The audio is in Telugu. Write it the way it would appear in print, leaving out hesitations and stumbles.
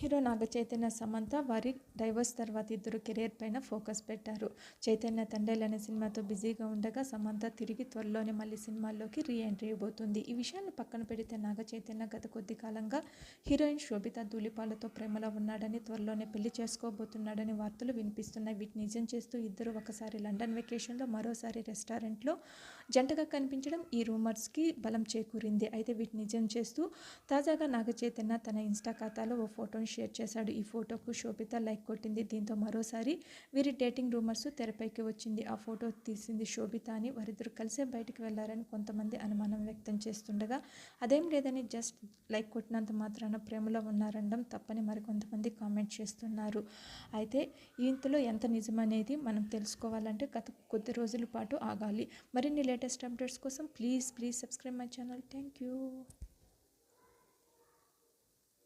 హీరో నాగ చైతన్య సమంత వారి డైవర్స్ తర్వాత ఇద్దరు కెరీర్ పైన ఫోకస్ పెట్టారు. చైతన్య తండేల్ అనే సినిమాతో బిజీగా ఉండగా సమంత తిరిగి త్వరలోనే మళ్ళీ సినిమాల్లోకి రీ ఎంట్రీ ఇవ్వబోతుంది. ఈ విషయాన్ని పక్కన పెడితే నాగ చైతన్య గత కొద్ది కాలంగా హీరోయిన్ శోభిత ధూళిపాలతో ప్రేమలో ఉన్నాడని, త్వరలోనే పెళ్లి చేసుకోబోతున్నాడని వార్తలు వినిపిస్తున్నాయి. వీటిని నిజం చేస్తూ ఇద్దరు ఒకసారి లండన్ వెకేషన్లో, మరోసారి రెస్టారెంట్లో జంటగా కనిపించడం ఈ రూమర్స్కి బలం చేకూరింది. అయితే వీటిని నిజం చేస్తూ తాజాగా నాగ చైతన్య తన ఇన్స్టా ఖాతాలో ఓ ఫోటోను షేర్ చేశాడు. ఈ ఫోటోకు శోభిత లైక్ కొట్టింది. దీంతో మరోసారి వీరి డేటింగ్ రూమర్స్ తెరపైకి వచ్చింది. ఆ ఫోటో తీసింది శోభిత అని, వారిద్దరు కలిసే బయటికి వెళ్లారని కొంతమంది అనుమానం వ్యక్తం చేస్తుండగా, అదేం లేదని జస్ట్ లైక్ కొట్టినంత మాత్రాన ప్రేమలో ఉన్నారనడం తప్పని మరికొంతమంది కామెంట్ చేస్తున్నారు. అయితే ఇంతలో ఎంత నిజమనేది మనం తెలుసుకోవాలంటే గత కొద్ది రోజుల పాటు ఆగాలి. మరిన్ని లేటెస్ట్ అప్డేట్స్ కోసం please subscribe my channel. Thank you.